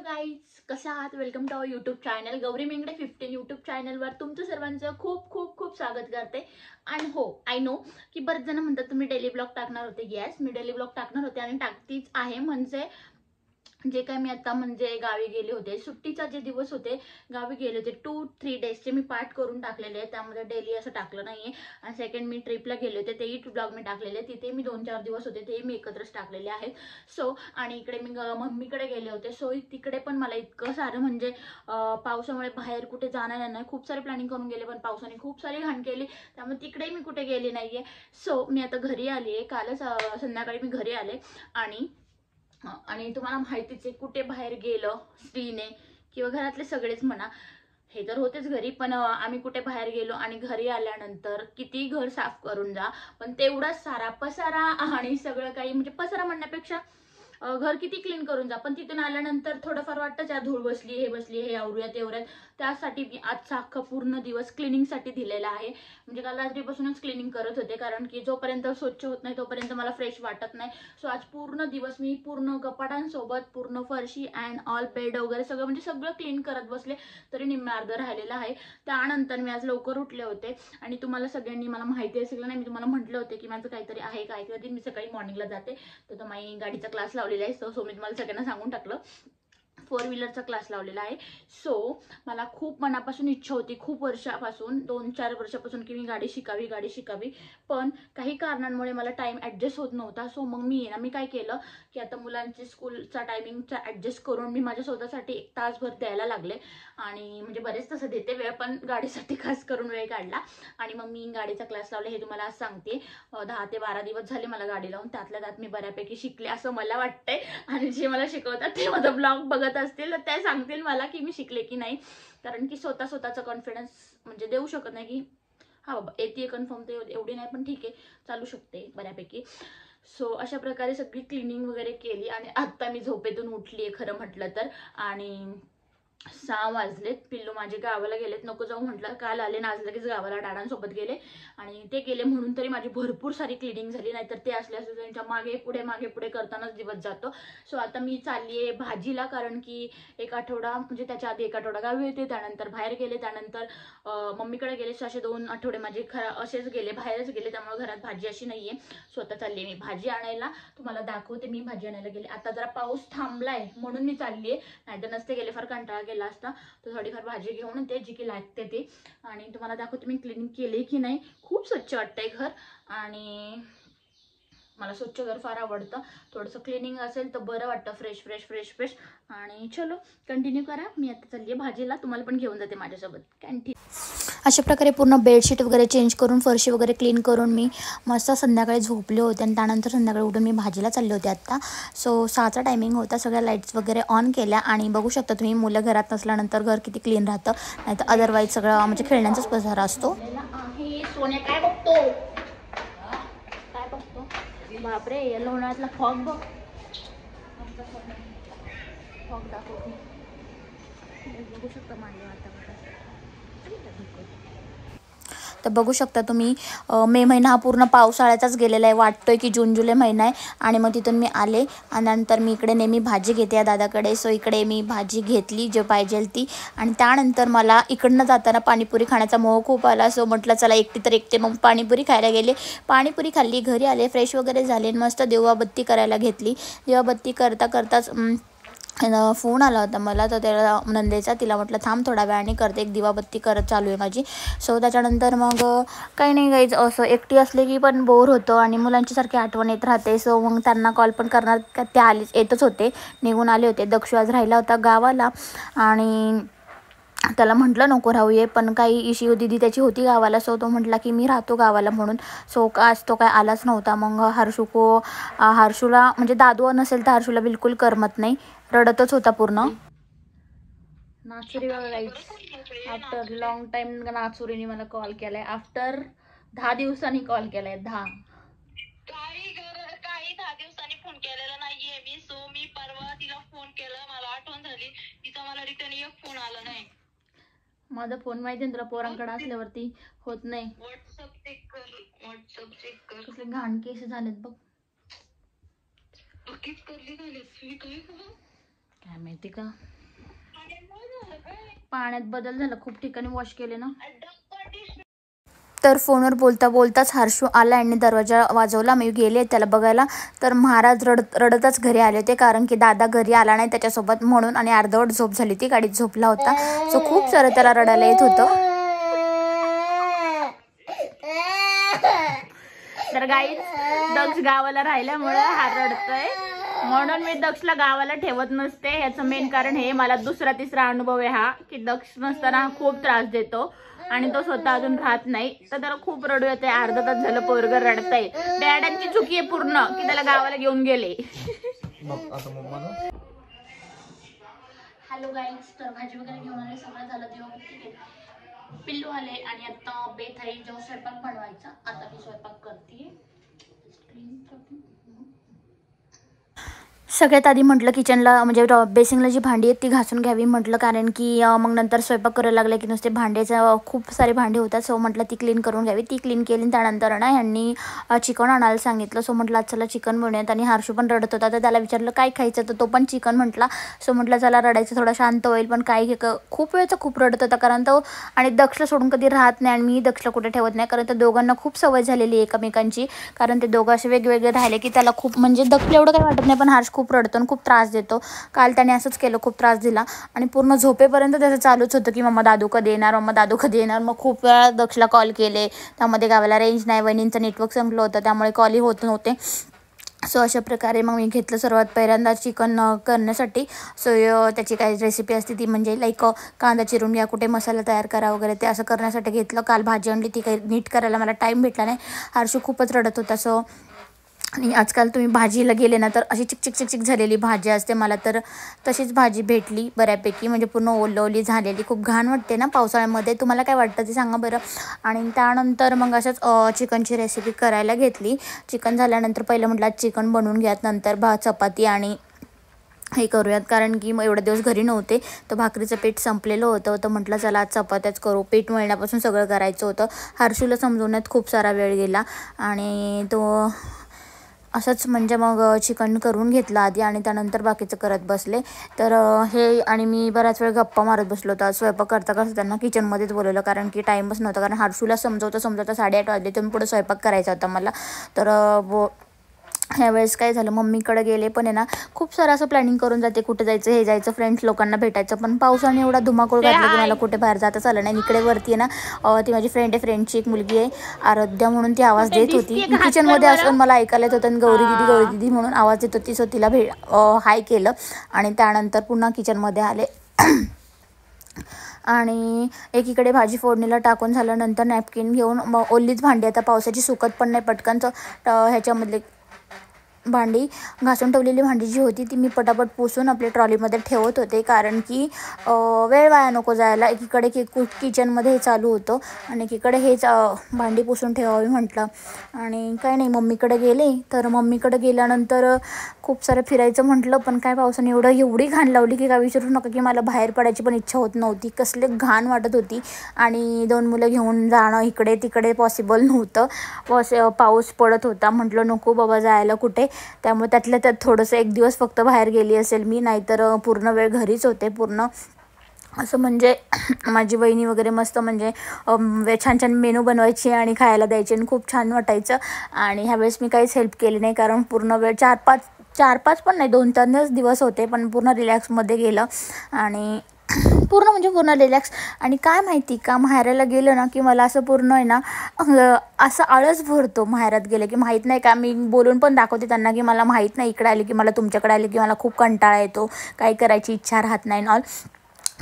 Guys, कशा आहात? Welcome to our YouTube channel Gauri Mengade 15 YouTube चॅनलवर तुमचं सर्वांचं खूप खूप खूप स्वागत करते. आणि हो, आय नो की बरेच जण म्हणतात तुम्ही डेली ब्लॉग टाकणार होते. येस, मी डेली ब्लॉग टाकणार होते आणि टाकतीच आहे. म्हणजे जे काय मी आता म्हणजे गावी गेले होते, सुट्टीचा जे दिवस होते गावी गेले होते 2-3 डेजचे मी पार्ट करून टाकलेले आहे. त्यामध्ये डेली असं टाकलं नाहीये. आणि सेकंड मी ट्रिपला गेले होते, तेही ब्लॉग मी टाकलेले. तिथे मी 2-4 दिवस होते, तेही मी एकत्रच टाकलेले आहेत. सो आणि इकडे मी मम्मीकडे गेले होते. सो तिकडे पण मला इतकं सारं म्हणजे पावसामुळे बाहेर कुठे जाणार नाही. खूप सारे प्लॅनिंग करून गेले, पण पावसाने खूप सारी घाण केली, त्यामुळे तिकडे मी कुठे गेले नाहीये. सो मी आता घरी आली आहे. कालच संध्याकाळी मी घरी आले. आणि तुम्हाला माहितीच आहे, कुठे बाहेर गेलं स्त्रीने किंवा घरातले सगळेच म्हणा, हे तर होतेच घरी, पण आम्ही कुठे बाहेर गेलो आणि घरी आल्यानंतर किती घर साफ करून जा, पण तेवढाच सारा पसारा आणि सगळं काही म्हणजे पसारा म्हणण्यापेक्षा घर किती क्लीन करून जा, पण तिथून आल्यानंतर थोडंफार वाटतं त्या धूळ बसली, हे आवरूया ते आवरूयात. त्यासाठी मी आजचा अख्खा पूर्ण दिवस क्लिनिंगसाठी दिलेला आहे. म्हणजे काल रात्रीपासूनच क्लिनिंग करत होते, कारण की जोपर्यंत स्वच्छ होत नाही तोपर्यंत मला फ्रेश वाटत नाही. सो आज पूर्ण दिवस मी पूर्ण कपाटांसोबत पूर्ण फरशी अँड ऑल बेड वगैरे सगळं म्हणजे सगळं क्लीन करत बसले, तरी निम्मे अर्ध राहिलेलं आहे. त्यानंतर मी आज लवकर उठले होते आणि तुम्हाला सगळ्यांनी मला माहिती असेल नाही, मी तुम्हाला म्हटलं होते की माझं काहीतरी आहे काय, कधी मी सकाळी मॉर्निंगला जाते तर माझी गाडीचा क्लास लावलेला आहे. सो मी तुम्हाला सगळ्यांना सांगून टाकलं, 4 व्हीलरचा क्लास लावलेला आहे. सो मला खूप मनापासून इच्छा होती, खूप वर्षापासून 2-4 वर्षापासून की मी गाडी शिकावी, पण काही कारणांमुळे मला टाइम ऍडजस्ट होत नव्हता. सो मग मी काय केलं की आता मुलांची स्कूलचा टायमिंगचा ऍडजस्ट करून मी माझ्या स्वतःसाठी 1 तासभर द्यायला लागले. आणि म्हणजे बरेच तसं देते वेळ, पण गाडीसाठी खास करून वेळ काढला आणि मग मी गाडीचा क्लास लावला. हे तुम्हाला आज सांगते, 10 ते 12 दिवस झाले मला गाडी लावून. त्यातल्या त्यात मी बऱ्यापैकी शिकले असं मला वाटतंय. आणि जे मला शिकवतात ते माझा ब्लॉग बघत असतील तर ते सांगतील मला की मी शिकले की नाही, कारण की स्वतःचा कॉन्फिडन्स म्हणजे देऊ शकत नाही की हा बाबा येते कन्फर्म, तर एवढी नाही पण ठीक आहे, चालू शकते बऱ्यापैकी. सो अशा प्रकारे सगळी क्लिनिंग वगैरे केली आणि आत्ता मी झोपेतून उठली आहे खरं म्हटलं तर. आणि 6 वाजलेत. पिल्लू माझे गावाला गेलेत, नको जाऊ म्हटलं, काल आले ना आज लगेच गावाला डाडांसोबत गेले. आणि ते गेले म्हणून तरी माझी भरपूर सारी क्लिनिंग झाली, नाहीतर ते असले त्यांच्या मागे पुढे करतानाच दिवस जातो. सो आता मी चालली आहे भाजीला, कारण की एक आठवडा म्हणजे त्याच्या आधी 1 आठवडा गावी होते, त्यानंतर बाहेर गेले, त्यानंतर मम्मीकडे गेले. सो असे 2 आठवडे माझे असेच गेले, बाहेरच गेले, त्यामुळे घरात भाजी अशी नाहीये. स्वतः चालली मी भाजी आणायला. तुम्हाला दाखवते मी भाजी आणायला गेले. आता जरा पाऊस थांबलाय म्हणून मी चालली आहे, नाहीतर नसते गेले, फार कंटाळा गेला असता. तर थोडीफार भाजी घेऊन ते जी की लागते ते. आणि तुम्हाला दाखवते मी क्लिनिंग केली की नाही. खूप स्वच्छ वाटतंय घर आणि मला स्वच्छ घर फार आवडतं. थोडंसं क्लिनिंग असेल तर बरं वाटतं, फ्रेश फ्रेश फ्रेश फ्रेश. आणि चलो कंटिन्यू करा, मी आता चालली आहे भाजीला, तुम्हाला पण घेऊन जाते माझ्यासोबत. कंटिन्यू. अशा प्रकारे पूर्ण बेडशीट वगैरे चेंज करून फरशी वगैरे क्लीन करून मी मस्त संध्याकाळी झोपले होते. आणि त्यानंतर संध्याकाळी उठून मी भाजीला चालले होते आत्ता. सो 6चा टायमिंग होता. सगळ्या लाईट्स वगैरे ऑन केल्या आणि बघू शकता तुम्ही, मुलं घरात नसल्यानंतर घर किती क्लीन राहतं, नाहीतर अदरवाईज सगळं म्हणजे खेळण्यांचाच पसारा असतो. सोन्या काय बघतो, काय बघतो? बापरे, लोणावळ्यातला फॉग बघ, फॉग दाखवते. बघू शकता माझ्या वातावरण. तर बघू शकता तुम्ही, मे महिना हा पूर्ण पावसाळ्याचाच गेलेला आहे. वाटतोय की जून जुलै महिना आहे. आणि मग तिथून मी आले आणि नंतर मी इकडे नेहमी भाजी घेते या दादाकडे. सो इकडे मी भाजी घेतली जे पाहिजे ती. आणि त्यानंतर मला इकडनं जाताना पाणीपुरी खाण्याचा मोह खूप आला. सो म्हटलं चला एकटे मग पाणीपुरी खायला गेले. पाणीपुरी खाल्ली, घरी आले, फ्रेश वगैरे झाले, मस्त देवाबत्ती करायला घेतली. देवाबत्ती करताच फोन आला होता मला, तर त्याला नंदेचा, तिला म्हटलं थांब थोडा वेळाने करते, एक दिवाबत्ती करत चालू आहे माझी. सो त्याच्यानंतर मग काही नाही गाईज, असं एकटी असले की पण बोर होतं आणि मुलांची सारखी आठवण येत राहते. सो मग त्यांना कॉल पण करणार, ते येतच होते, निघून आले होते. दक्षू आज राहिला होता गावाला आणि त्याला म्हटलं नको राहू ये, पण काही इश्यू दिदी त्याची होती गावाला. सो तो म्हटला की मी राहतो गावाला म्हणून. सो आज तो काय आलाच नव्हता. मग हर्षूला म्हणजे दादू नसेल तर हर्षूला बिलकुल करमत नाही, रडतच होता पूर्ण. नाचुरी बघा गाईज, आफ्टर लॉंग टाइम नाचुरीने मला कॉल केलाय. आफ्टर 10 दिवसांनी कॉल केलाय. 10 दिवसांनी फोन केलेला नाहीये मी. सो मी परवा तिला फोन केला, मला आठवण झाली, तिचा मला रिटर्न एक फोन आला नाही. माझा फोन माहिती ना तुला, पोरांकडे असल्यावरती होत नाही. व्हॉट्सअप चेक कर. कसले घाण केस झालेत बघ. बकीच करली झाली काय माहिती का. पाण्यात बदल झाला, खूप ठिकाणी वॉश केले ना. तर फोनवर बोलता बोलताच हर्षू आला आणि दरवाजा वाजवला. मी गेले त्याला बघायला, तर महाराज रडतच घरी आले होते, कारण की दादा घरी आला नाही त्याच्यासोबत म्हणून. आणि अर्धवट झोप झाली ती, गाडीत झोपला होता. सो खूप सारं त्याला रडायला येत होतं. तर गाईज दक्ष गावाला राहिल्यामुळे हा रडतोय, म्हणून मी दक्षला गावाला ठेवत नसते. ह्याचं मेन कारण हे, मला दुसरा तिसरा अनुभव आहे हा, की दक्ष नसताना खूप त्रास देतो आणि तो स्वतः अजून राहत नाही. तर त्याला खूप रडू येते. अर्धा तास झालं पोरग रडतंय. डॅडांची चुकी आहे पूर्ण की त्याला गावाला घेऊन गेले. हॅलो गाईज, तर भाजी वगैरे घेऊन आले, सगळं झालं, दिवाबत्ती केली, पिल्लू आले आणि आता बेत आहे जेव्हा स्वयंपाक बनवायचा. आता मी स्वयंपाक करते. सगळ्यात आधी म्हटलं किचनला म्हणजे बेसिंगला जी भांडी आहेत ती घासून घ्यावी म्हटलं, कारण की मग नंतर स्वयंपाक करायला लागलं की नुसते भांड्याचं खूप सारे भांडे होतात. सो म्हटलं ती क्लीन करून घ्यावी. ती क्लीन केली. त्यानंतर ना ह्यांनी चिकन आणायला सांगितलं. सो म्हटलं चला चिकन बनवूयात. आणि हर्षू पण रडत होता, तर त्याला विचारलं काय खायचं, तर तो पण चिकन म्हटला. सो म्हटलं चला रडायचं थोडं शांत होईल. पण काय खूप वेळचा खूप रडत होता, कारण तो आणि दक्षला सोडून कधी राहत नाही आणि मी दक्षला कुठे ठेवत नाही, कारण त्या दोघांना खूप सवय झालेली आहे एकमेकांची. कारण ते दोघं असे वेगवेगळे राहिले की त्याला खूप म्हणजे दक्षला एवढं काही वाटत नाही, पण हर्ष खूप रडतो आणि खूप त्रास देतो. काल त्याने असंच केलं, खूप त्रास दिला आणि पूर्ण झोपेपर्यंत त्याचं चालूच होतं की मम्मा दादू कधी येणार, मम्मा दादू कधी येणार. मग खूप वेळा दक्षला कॉल केले, त्यामध्ये गावाला रेंज नाही, वहिनींचं नेटवर्क संपलं होतं, त्यामुळे कॉलही होत नव्हते. सो अशा प्रकारे मग मी घेतलं सर्वात पहिल्यांदा चिकन करण्यासाठी. सो त्याची काही रेसिपी असते ती म्हणजे लाईक कांदा चिरून घ्या, कुठे मसाला तयार करा वगैरे, ते असं करण्यासाठी घेतलं. काल भाजी आणली, ती काही नीट करायला मला टाईम भेटला नाही. हर्षू खूपच रडत होता. सो आणि आजकाल तुम्ही भाजीला गेले ना तर अशी चिकचिक चिकचिक झालेली भाजी असते. मला तर तशीच भाजी भेटली बऱ्यापैकी, म्हणजे पूर्ण ओलवली झालेली. खूप घाण वाटते ना पावसाळ्यामध्ये. तुम्हाला काय वाटतं ते सांगा बरं. आणि त्यानंतर मग अशाच चिकनची रेसिपी करायला घेतली. चिकन झाल्यानंतर पहिलं म्हटलं चिकन बनवून घ्यात, नंतर चपाती आणि हे करूयात, कारण की मग एवढे दिवस घरी नव्हते तर भाकरीचं पीठ संपलेलं होतं. तर म्हटलं चला आज चपात्याच करू. पीठ मळण्यापासून सगळं करायचं होतं. हर्षूला समजवण्यात खूप सारा वेळ गेला आणि तो असंच म्हणजे मग चिकन करून घेतलं आधी आणि त्यानंतर बाकीचं करत बसले. तर हे आणि मी बराच वेळ गप्पा मारत बसलो होतो. स्वयंपाक करता करता त्यांना किचनमध्येच बोलवलं, कारण की टाईमच नव्हता. कारण हर्षूला समजवता 8:30 वाजले, तर पुढे स्वयंपाक करायचा होता मला. तर ह्यावेळेस काय झालं, मम्मीकडे गेले पण आहे ना खूप सारं असं प्लॅनिंग करून जाते, कुठे जायचं, हे जायचं, फ्रेंड्स लोकांना भेटायचं. पण पावसाने एवढा धुमाकूळ घातला की मला कुठे बाहेर जाताच आलं नाही. इकडे वरती आहे ना ती माझी फ्रेंड आहे, फ्रेंडची एक मुलगी आहे आराध्या म्हणून, ती आवाज देत होती. मी किचनमध्ये असून मला ऐकायला येत होतं आणि गौरी दिदी म्हणून आवाज देत होती. सो तिला हाय केलं आणि त्यानंतर पुन्हा किचनमध्ये आले. आणि एकीकडे भाजी फोडणीला टाकून झाल्यानंतर नॅपकिन घेऊन ओल्लीच भांडी, आता पावसाची सुकत पण नाही पटकन, ह्याच्यामधले भांडी घासून ठेवलेली भांडी जी होती ती मी पटापट पुसून आपल्या ट्रॉलीमध्ये ठेवत होते, कारण की वेळ वाया नको जायला. एकीकडे किचनमध्ये हे चालू होतं आणि एकीकडे हेच भांडी पुसून ठेवावी म्हटलं. आणि काय नाही, मम्मीकडे गेले. तर मम्मीकडे गेल्यानंतर खूप सारं फिरायचं म्हटलं, पण काय पावसाने एवढी घाण लावली की काय विचारू नका, की मला बाहेर पडायची पण इच्छा होत नव्हती. कसले घाण वाटत होती आणि 2 मुलं घेऊन जाणं इकडे तिकडे पॉसिबल नव्हतं. पाऊस पडत होता. म्हटलं नको बाबा जायला कुठे. त्यामुळे त्यातल्या त्यात थोडंसं 1 दिवस फक्त बाहेर गेली असेल मी, नाहीतर पूर्ण वेळ घरीच होते. पूर्ण असं म्हणजे माझी वहिनी वगैरे मस्त म्हणजे छान छान मेनू बनवायची आणि खायला द्यायची आणि खूप छान वाटायचं. आणि ह्यावेळेस मी काहीच हेल्प केली नाही, कारण पूर्ण वेळ 4-5 पण नाही 2-3 दिवस होते, पण पूर्ण रिलॅक्समध्ये गेलं आणि पूर्ण रिलॅक्स. आणि काय माहिती का, माहेराला गेलं ना की मला असं पूर्ण आहे ना असं आळस भरतो माहेरात गेलं की. माहीत नाही का, मी बोलून पण दाखवते त्यांना की मला माहीत नाही इकडे आले की मला तुमच्याकडे आले की मला खूप कंटाळा येतो, काही करायची इच्छा राहत नाही ऑल.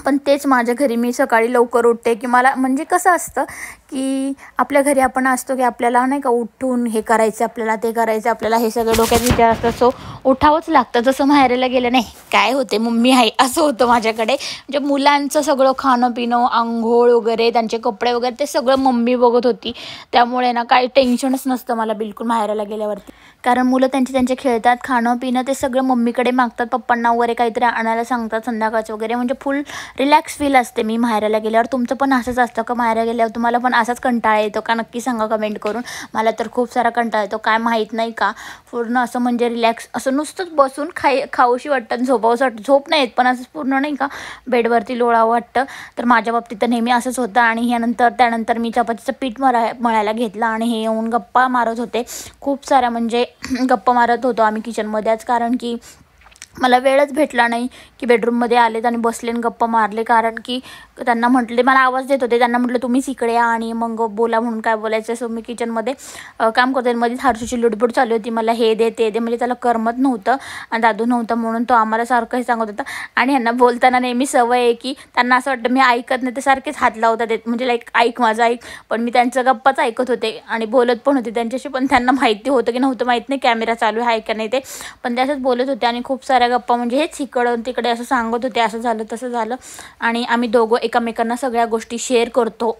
पण तेच माझ्या घरी मी सकाळी लवकर उठते की मला म्हणजे कसं असतं की आपल्या घरी आपण असतो की आपल्याला नाही का उठून हे करायचं, आपल्याला ते करायचं, आपल्याला हे सगळं डोक्यात विचार असतं. सो उठावंच लागतं. जसं माहेराला गेलं नाही काय होते मम्मी आहे असं होतं माझ्याकडे. म्हणजे मुलांचं सगळं खाणं पिणं, आंघोळ वगैरे, त्यांचे कपडे वगैरे ते सगळं मम्मी बघत होती. त्यामुळे ना काही टेन्शनच नसतं मला बिलकुल माहेराला गेल्यावरती. कारण मुलं त्यांचे खेळतात, खाणं पिणं ते सगळं मम्मीकडे मागतात, पप्पांना वगैरे काहीतरी आणायला सांगतात संध्याकाळचं वगैरे. म्हणजे फुल रिलॅक्स फील असते मी माहेराला गेल्यावर. तुमचं पण असंच असतं का माहेराला गेल्यावर तुम्हाला पण असाच कंटाळा येतो का? नक्की सांगा कमेंट करून. मला तर खूप सारा कंटाळा येतो, काय माहीत नाही का. पूर्ण असं म्हणजे रिलॅक्स असं नुसतंच बसून खाऊशी वाटतं, झोपावंसं वाटतं. झोप नाही येत पण असं पूर्ण नाही का बेडवरती लोळावं वाटतं. तर माझ्या बाबतीत तर नेहमी असंच होतं. आणि त्यानंतर मी चपातीचं पीठ मळायला घेतलं आणि हे येऊन गप्पा मारत होते खूप साऱ्या. म्हणजे गप्पा मारत होतो आम्ही किचनमध्येच, कारण की मला वेळच भेटला नाही की बेडरूममध्ये आलेत आणि बसले आणि गप्पा मारले. कारण की त्यांना म्हटले, मला आवाज देत होते, त्यांना म्हटलं तुम्हीच इकडे या आणि मग बोला म्हणून काय बोलायचं. सो मी किचनमध्ये काम करते. मध्येच हर्षूची लुडबुड चालू होती, मला हे दे ते दे. म्हणजे त्याला करमत नव्हतं आणि दादू नव्हतं म्हणून तो आम्हाला सारखं हे सांगत होता. आणि ह्यांना बोलताना नेहमी सवय आहे की त्यांना असं वाटतं मी ऐकत नाही, ते सारखेच हात लावतात येत, म्हणजे लाईक ऐक माझं ऐक. पण मी त्यांचं गप्पाच ऐकत होते आणि बोलत पण होते त्यांच्याशी. पण त्यांना माहिती होतं की नव्हतं माहीत नाही कॅमेरा चालू आहे का नाही ते, पण ते असंच बोलत होते. आणि खूप साऱ्या गप्पा म्हणजे हेच इकडं तिकडे असं सांगत होते, असं झालं तसं झालं. आणि आम्ही दोघं एकमेकांना सगळ्या गोष्टी शेअर करतो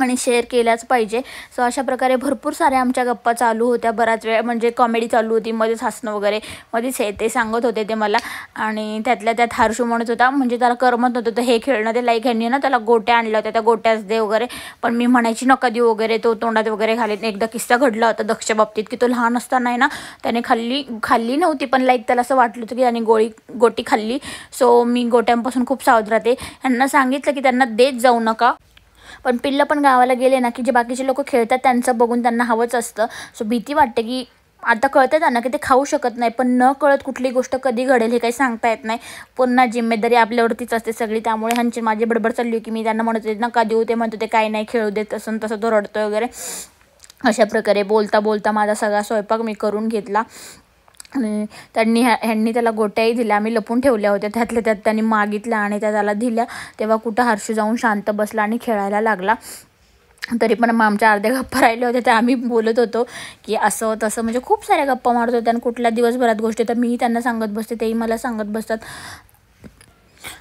आणि शेअर केल्याच पाहिजे. सो अशा प्रकारे भरपूर साऱ्या आमच्या गप्पा चालू होत्या. बराच वेळ म्हणजे कॉमेडी चालू होती, मध्येच हसणं वगैरे मध्येच हे ते सांगत होते ते मला. आणि त्यातल्या त्यात हर्षू म्हणत होता, म्हणजे त्याला करमत नव्हतं तर हे खेळणं ते लाईक ह्यांनी ना त्याला गोट्या आणल्या होत्या, त्या गोट्याच दे वगैरे. पण मी म्हणायची नका देऊ वगैरे, तो तोंडात वगैरे घालीत. एकदा किस्सा घडला होता दक्षच्या बाबतीत की तो लहान असताना आहे ना त्याने खाल्ली नव्हती, पण लाईक त्याला असं वाटलं होतं की त्याने गोटी खाल्ली. सो मी गोट्यांपासून खूप सावध राहते. ह्यांना सांगितलं की त्यांना देत जाऊ नका. पण पिल्लं पण गावाला गेले ना की जे बाकीचे लोक खेळतात त्यांचं बघून त्यांना हवंच असतं. सो भीती वाटते की आता कळतं त्यांना की ते खाऊ शकत नाही, पण न कळत कुठली गोष्ट कधी घडेल हे काही सांगता येत नाही. पुन्हा जिम्मेदारी आपल्यावरतीच असते सगळी. त्यामुळे ह्यांची माझी बडबड चालली होती की मी त्यांना म्हणत होते नका देऊ, ते म्हणत होते काही नाही खेळू देत, तसं तसं तो रडतोय वगैरे. अशा प्रकारे बोलता बोलता माझा सगळा स्वयंपाक मी करून घेतला. आणि ह्यांनी त्याला गोट्याही दिल्या, आम्ही लपून ठेवल्या होत्या, त्यातल्या त्यात त्यांनी मागितल्या आणि त्या त्याला दिल्या. तेव्हा कुठं हर्षू जाऊन शांत बसला आणि खेळायला लागला. तरी पण मग आमच्या अर्ध्या गप्पा राहिल्या होत्या त्या आम्ही बोलत होतो की असं तसं, म्हणजे खूप साऱ्या गप्पा मारत होत्या. आणि कुठल्या दिवसभरात गोष्टी तर मीही त्यांना सांगत बसते, तेही मला सांगत बसतात.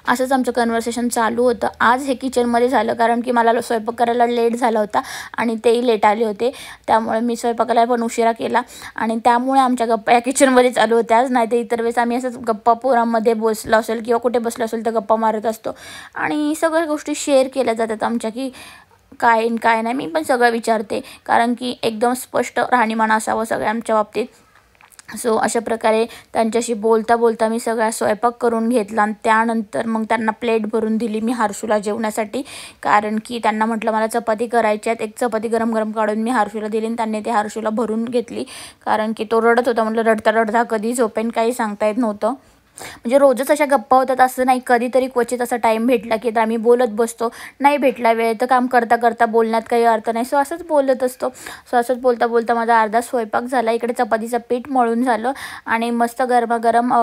असंच आमचं कन्व्हर्सेशन चालू होतं. आज हे किचनमध्ये झालं कारण की मला स्वयंपाक करायला लेट झाला होता आणि तेही लेट आले होते, त्यामुळे मी स्वयंपाकाला पण उशिरा केला. आणि त्यामुळे आमच्या गप्पा या किचनमध्ये चालू होत्या आज. नाही तर इतर वेळेस आम्ही असंच गप्पा पोरामध्ये बसलो असेल किंवा कुठे बसलो असेल तर गप्पा मारत असतो. आणि सगळ्या गोष्टी शेअर केल्या जातात आमच्या की काय नाही. मी पण सगळं विचारते कारण की एकदम स्पष्ट राहणीमान असावं सगळ्यांच्या बाबतीत. सो अशा प्रकारे त्यांच्याशी बोलता बोलता मी सगळा स्वयंपाक करून घेतला. आणि त्यानंतर मग त्यांना प्लेट भरून दिली मी हर्षूला जेवण्यासाठी, कारण की त्यांना म्हटलं मला चपाती करायची आहेत. एक चपाती गरम गरम काढून मी हर्षूला दिली आणि त्यांनी ते हर्षूला भरून घेतली, कारण की तो रडत होता. म्हटलं रडता कधी झोपेन काही सांगता येत नव्हतं. म्हणजे रोजच अशा गप्पा होतात असं नाही, कधीतरी क्वचित असा टाईम भेटला की तर आम्ही बोलत बसतो. नाही भेटला वेळ तर काम करता करता बोलण्यात काही अर्थ नाही. सो असंच बोलत असतो. सो असंच बोलता बोलता माझा अर्धा स्वयंपाक झाला. इकडे चपातीचं पीठ मळून झालं आणि मस्त गरमागरम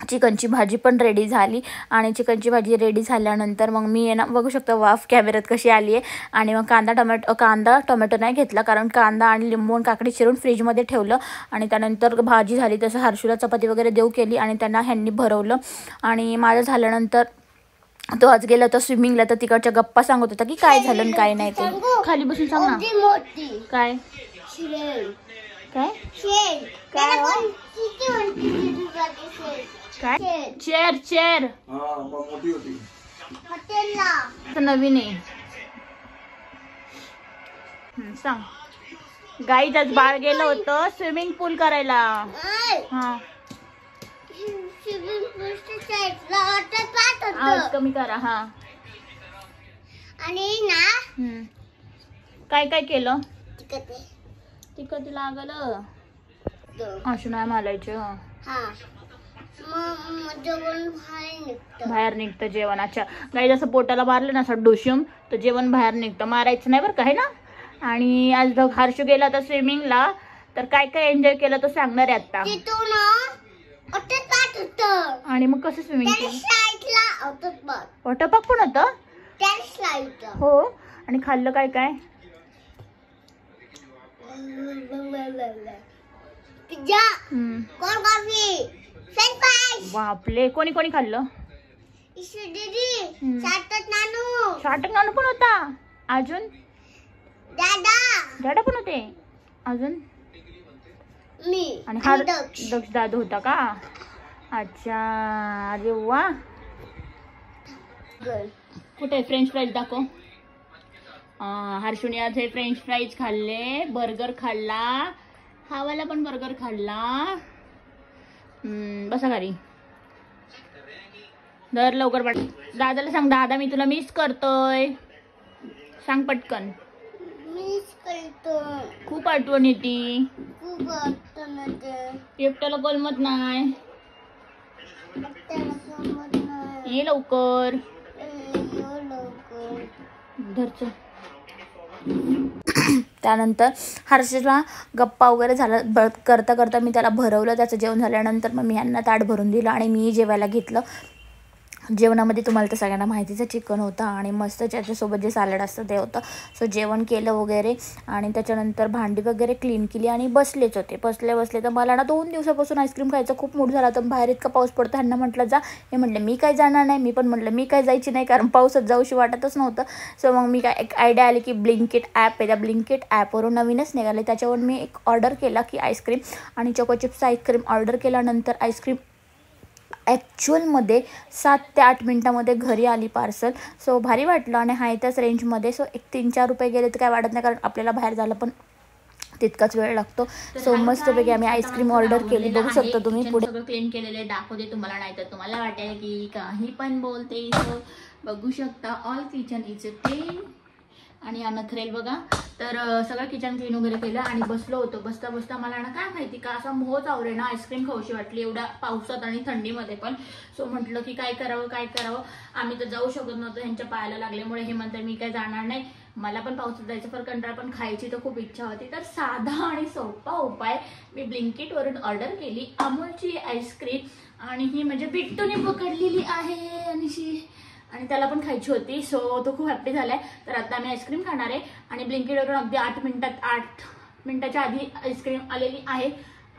चिकनची भाजी पण रेडी झाली. आणि चिकनची भाजी रेडी झाल्यानंतर मग मी ना बघू शकतो वाफ कॅमेऱ्यात कशी आली आहे. आणि मग कांदा टोमॅटो नाही घेतला, कारण कांदा आणि लिंबू आणि काकडी चिरून फ्रीजमध्ये ठेवलं. आणि त्यानंतर भाजी झाली तसं हर्षूला चपाती वगैरे देऊ केली आणि त्यांना ह्यांनी भरवलं. आणि माझं झाल्यानंतर तो आज गेला होता स्विमिंगला, तर तिकडच्या गप्पा सांगत होता की काय झालं आणि काय नाही. ते खाली बसून सांग ना काय काय काय चेअर नवीन आहे. सांग गाईच आज बाळ गेलं होतं स्विमिंग पूल करायला. हा आवाज कमी करा. हा आणि ना काय काय केलं तिकट लागलं असं नाही मालायचं. बाहेर निघतं जेवण. अच्छा गाई जसं पोटाला मारलं ना असं डोशियम तर जेवण बाहेर निघतं, मारायचं नाही बरं का, आहे ना. आणि आज हर्षू गेला होता स्विमिंगला, तर काय काय एन्जॉय केलं तो सांगणार आहे आता. आणि मग कसं स्विमिंग केलं? वॉटर पार्क पण होतं हो. आणि खाल्लं काय काय? Pizza, cold coffee, French fries. बापले कोणी कोणी खाल्लं? सार्थक नानू पण होता. अजून दादा पण होते. अजून मी आणि हा आणि दक्ष. दक्ष दादू होता का? अच्छा, अरे वा. कुठे फ्रेंच फ्राईज दाखव. हर्षुने आज हे फ्रेंच फ्राईज खाल्ले, बर्गर खाल्ला, हावाला पण बर्गर खाल्ला. बसा घरी. दर लवकर पाठ. दादाला सांग, दादा मी तुला मिस करतोय. सांग पटकन. मिस करतो. खूप आठवण येते. खूप अडचण येते. एकट्याला गलमत नाही. त्याला समजत नाही. ये लवकर. ये लवकर. धरचं. त्यानंतर हर्षला गप्पा वगैरे झाला करता करता मी त्याला भरवलं. त्याचं जेवण झाल्यानंतर मग मी यांना ताट भरून दिलं आणि मी जेवायला घेतलं. जेवणामध्ये तुम्हाला तर सगळ्यांना माहितीचं चिकन होतं आणि मस्त त्याच्यासोबत जे सॅलड असतं ते होतं. सो जेवण केलं वगैरे आणि त्याच्यानंतर भांडी वगैरे क्लीन केली आणि बसलेच होते. बसले तर मला ना 2 दिवसापासून आईस्क्रीम खायचं खूप मूड झाला. तर बाहेर इतका पाऊस पडतो. ह्यांना म्हटलं जा. हे म्हटलं मी काय जाणार नाही. मी पण म्हटलं मी काय जायची नाही, कारण पावसात जाऊशी वाटतच नव्हतं. सो मग मी काय एक आयडिया आली की ब्लिंकिट ॲप आहे, त्या ब्लिंकिट ॲपवरून नवीनच निघाले. त्याच्यावर मी एक ऑर्डर केला की आईस्क्रीम आणि चोको चिप्स आईस्क्रीम ऑर्डर केल्यानंतर आईस्क्रीम ॲक्च्युअलमध्ये 7 ते 8 मिनटामध्ये घरी आली पार्सल. सो भारी वाटलं आणि हाय त्याच रेंजमध्ये. सो एक 3-4 रुपये गेले तर काय वाटत नाही, कारण आपल्याला बाहेर जायला पण तितकाच वेळ लागतो. सो मस्तपैकी आम्ही आईस्क्रीम ऑर्डर केली. बघू शकता तुम्ही. पुढे सगळं क्लीन केलेले दाखवते तुम्हाला, नाही तर तुम्हाला वाटेल की काही पण बोलते. सो बघू शकता ऑल किचन इज क्लीन. आणि हा नखरेल बघा. तर सगळं किचन क्लीन वगैरे केलं आणि बसलो होतो. बसता बसता मला ना काय माहिती का असा मोहच आवरे ना आईस्क्रीम खाऊशी वाटली एवढ्या पावसात आणि थंडीमध्ये पण. सो म्हटलं की काय करावं. आम्ही तर जाऊ शकत नव्हतो, ह्यांच्या पायाला लागल्यामुळे. हे म्हणतात मी काय जाणार नाही, मला पण पावसात जायचं फार कंटाळा, पण खायची तर खूप इच्छा होती. तर साधा आणि सोपा उपाय, मी ब्लिंकिटवरून ऑर्डर केली अमूलची आईस्क्रीम आणि ही म्हणजे बिट्टूने पकडलेली आहे आणि त्याला पण खायची होती. सो तो खूप हॅप्पी झालाय. तर आता आम्ही आईस्क्रीम खाणार आहे आणि ब्लिंकिटवरून अगदी 8 मिनिटाच्या आधी आईस्क्रीम आलेली आहे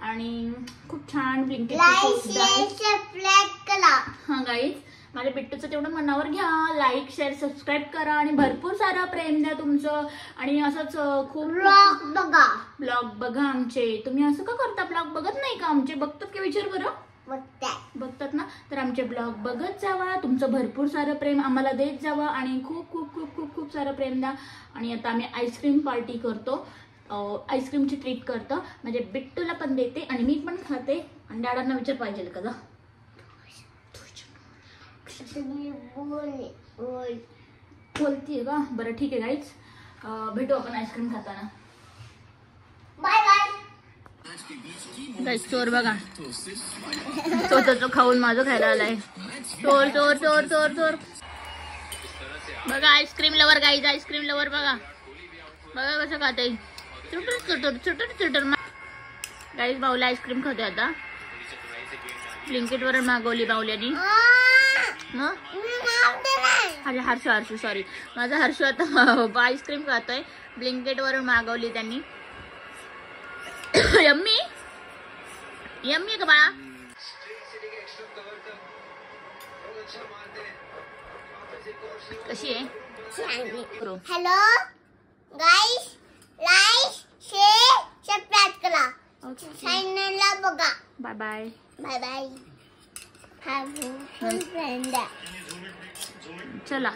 आणि खूप छान ब्लिंकिट. हा गाईज, माझ्या बिट्टूचं तेवढं मनावर घ्या. लाईक शेअर सबस्क्राईब करा आणि भरपूर सारं प्रेम द्या तुमचं. आणि असंच खूप ब्लॉग बघा आमचे. तुम्ही असं का करता? ब्लॉग बघत नाही का आमचे? बघतात का विचार बरं. बघतात ना, तर आमचे ब्लॉग बघत जावा. तुमचं भरपूर सारं प्रेम आम्हाला देत जावा आणि खूप खूप खूप खूप खूप सारं प्रेम द्या. आणि आता आम्ही आईस्क्रीम पार्टी करतो, आईस्क्रीमची ट्रीट करतो. म्हणजे बिट्टूला पण देते आणि मी पण खाते. आणि डॅडांना विचार पाहिजे का जा बोलतीये का? बरं ठीक आहे गाईज, भेटू आपण आईस्क्रीम खाताना. Bye bye. चोर बघा, तो खाऊन माझं खायला आलाय. चोर बघा. Ice cream lover guys, ice cream lover बघा कसं खाते. चुटर गाईज. बाऊला आईस्क्रीम खाते आता. ब्लिंकिट वरून मागवली बाऊल्यानी. अरे हर्षू सॉरी, माझा हर्षू आता आईस्क्रीम खातोय. ब्लिंकिट वरून मागवली त्यांनी. यम्मी आहे का बाळा? कशी आहे? Hello guys, like share subscribe करा. चॅनलला बघा. Bye bye. Bye bye. Have a full friend. चला.